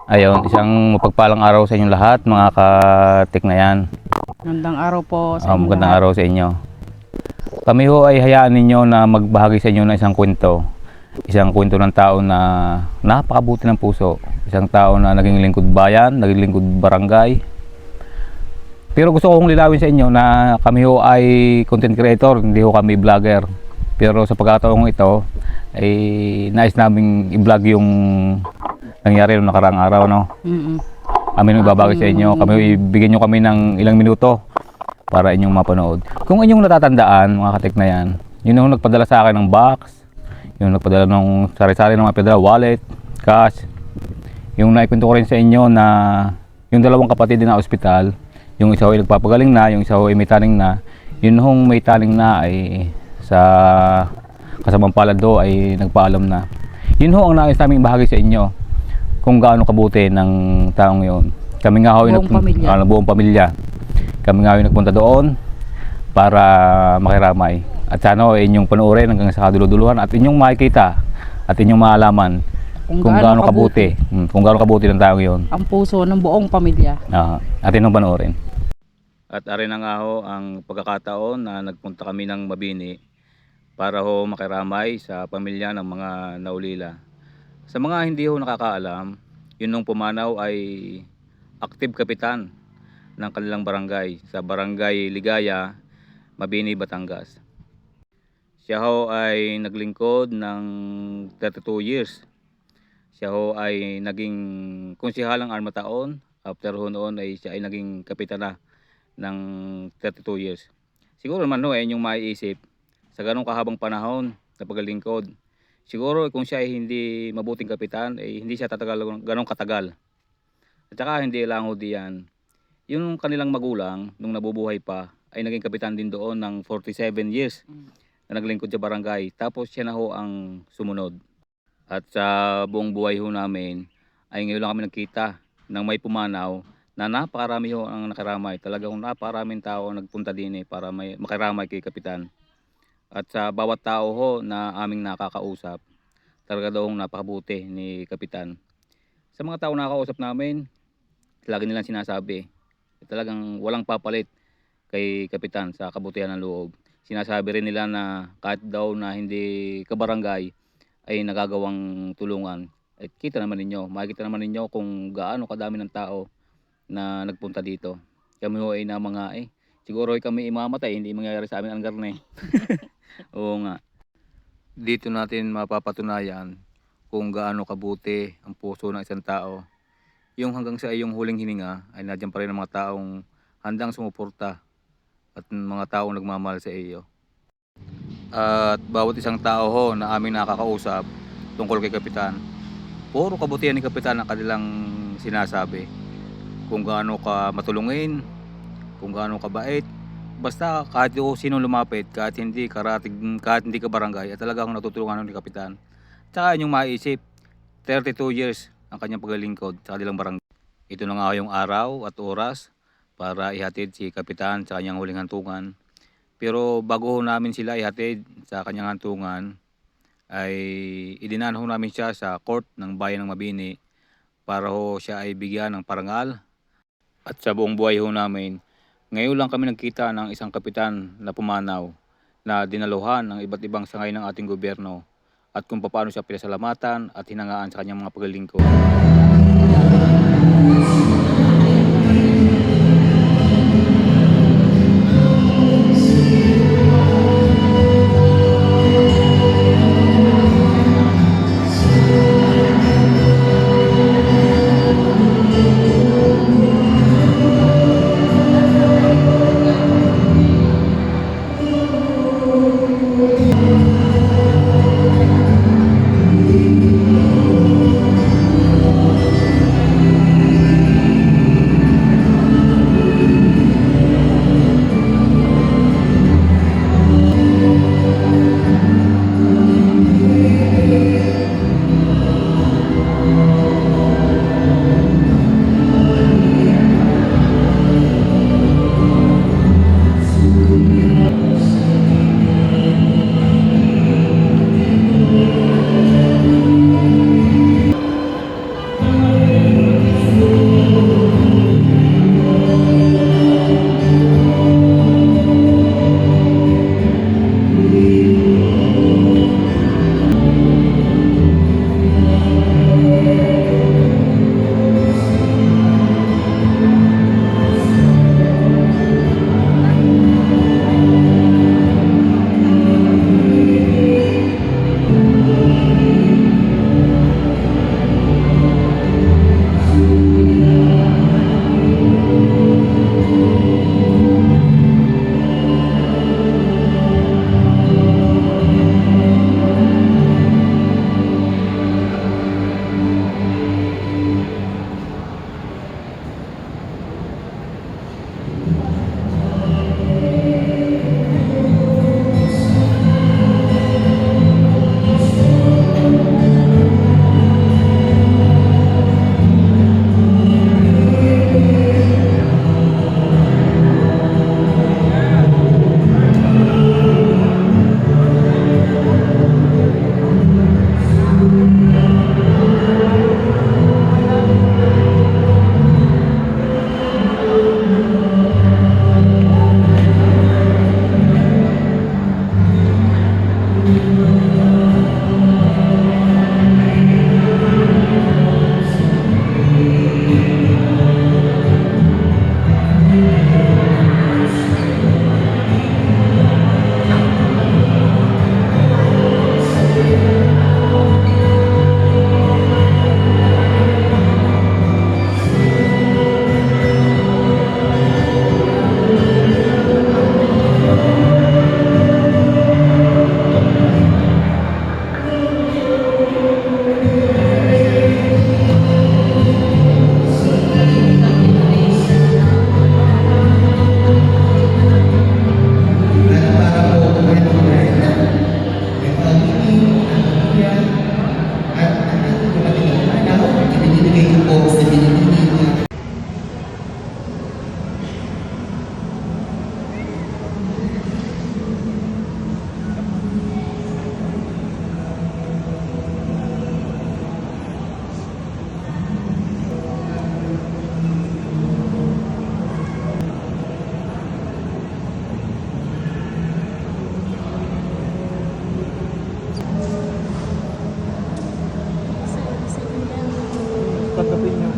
Ayun, isang mapagpalang araw sa inyong lahat, mga katiknayan. Magandang araw po sa inyo Magandang lahat. araw sa inyo. Kami ho ay hayaan ninyo na magbahagi sa inyo ng isang kwento. Isang kwento ng tao na napakabuti ng puso. Isang tao na naging lingkod bayan, naging lingkod barangay. Pero gusto kong linawin sa inyo na kami ho ay content creator, hindi ho kami vlogger. Pero sa pagkataong ito, ay nais naming i-vlog yung nangyari noong nakaraang araw, no? Amin ibabagi sa inyo. Kami ibigyan nyo kami ng ilang minuto para inyong mapanood. Kung inyong natatandaan, mga katiknayan, yun yung nagpadala sa akin ng box, yung nagpadala ng sari-sari ng mga pedala, wallet, cash. Yung naikwento ko rin sa inyo na yung dalawang kapatid din na ospital, yung isa ay nagpapagaling na, yung isa ay may taning na. Yun hong may taning na ay sa kasamang palad do ay nagpaalam na. Yun ho ang nais naming bahagi sa inyo kung gaano kabuti ng taong yun. Kami nga ho buong pamilya. Kami nga ho nagpunta doon para makiramay. At sana inyong panoorin hanggang sa kaduluduluhan at inyong makikita at inyong maalaman kung gaano kabuti. Kung gaano kabuti ng taong yun. Ang puso ng buong pamilya. At inyong panoorin. At arin na nga ho ang pagkakataon na nagpunta kami ng Mabini para ho makiramay sa pamilya ng mga naulila. Sa mga hindi ho nakakaalam, yun nung pumanaw ay active kapitan ng kanilang barangay sa Barangay Ligaya, Mabini, Batangas. Siya ho ay naglingkod ng 32 years. Siya ho ay naging konsihalang armataon. After ho noon ay siya ay naging kapitan na ng 32 years. Siguro naman ho ay inyong maiisip sa ganong kahabang panahon na paglingkod. Siguro kung siya ay hindi mabuting kapitan, ay hindi siya tatagal ganong katagal. At saka hindi lang ho diyan. Yung kanilang magulang, nung nabubuhay pa, ay naging kapitan din doon ng 47 years na naglingkod sa barangay. Tapos siya na ho ang sumunod. At sa buong buhay ho namin, ay ngayon lang kami nagkita ng may pumanaw na napakarami ho ang nakaramay. Talagang napakaraming tao ang nagpunta din para makiramay kay kapitan. At sa bawat tao ho na aming nakakausap, talaga daw napakabuti ni kapitan. Sa mga tao nakakausap namin, lagi nilang sinasabi, talagang walang papalit kay kapitan sa kabutihan ng loob. Sinasabi rin nila na kahit daw na hindi kabarangay ay nagagawang tulungan. At kita naman ninyo, makikita naman ninyo kung gaano kadami ng tao na nagpunta dito. Kami ho ay na mga siguro ay kami imamatay, hindi mangyayari sa amin ang garne. Oo nga. Dito natin mapapatunayan kung gaano kabuti ang puso ng isang tao. Yung hanggang sa iyong huling hininga ay nandiyan pa rin ang mga taong handang sumuporta at mga taong nagmamahal sa iyo. At bawat isang tao ho na aming nakakausap tungkol kay kapitan, puro kabutihan ni kapitan ang kanilang sinasabi. Kung gaano ka matulungin, kung gaano ka bait, basta kahit sino lumapit, kahit hindi karatig, kahit hindi ka barangay, at talagang natutulungan ni kapitan. Tsaka inyong maiisip, 32 years ang kanyang paglilingkod sa kanilang barangay. Ito na nga yung araw at oras para ihatid si kapitan sa kanyang huling hantungan. Pero bago namin sila ihatid sa kanyang hantungan, ay idinaan ho namin siya sa court ng bayan ng Mabini para ho siya ay bigyan ng parangal. At sa buong buhay ho namin, ngayon lang kami nagkita ng isang kapitan na pumanaw na dinaluhan ng iba't ibang sangay ng ating gobyerno at kung paano siya pinasalamatan at hinangaan sa kanyang mga paglilingkod. tanggapin nyo.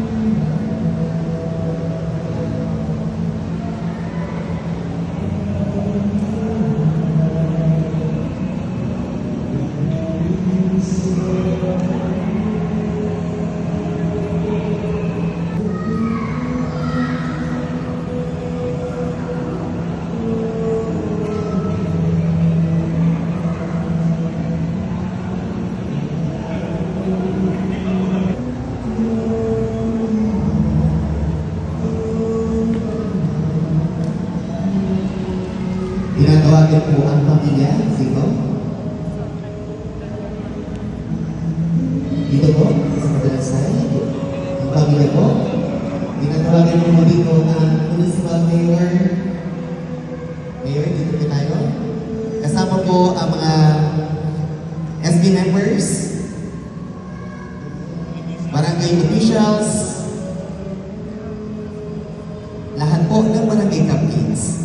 Tinatawagan po ang pamilya, sino? Dito po, sa kabilang side. Ang pamilya po. Tinatawagan po dito ang Municipal Mayor. Mayor, dito po tayo. Kasama po ang mga SB members, barangay officials, lahat po ng barangay captains.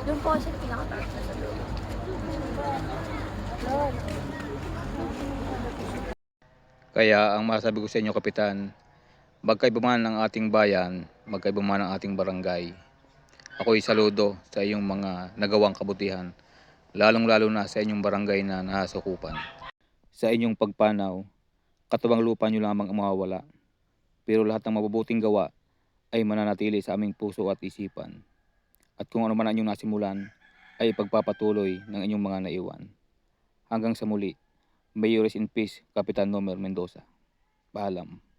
Doon po siya pinakataas na sa loob. Kaya ang masabi ko sa inyo, Kapitan, magkaiba man ang ating bayan, magkaiba man ang ating barangay. Ako'y saludo sa iyong mga nagawang kabutihan, lalong-lalo na sa inyong barangay na nasakupan. Sa inyong pagpanaw, katuwang lupa nyo lamang ang mawawala. Pero lahat ng mabubuting gawa ay mananatili sa aming puso at isipan. At kung ano man ang inyong nasimulan, ay pagpapatuloy ng inyong mga naiwan. Hanggang sa muli, may you rest in peace, Kapitan Nomer Mendoza. Paalam.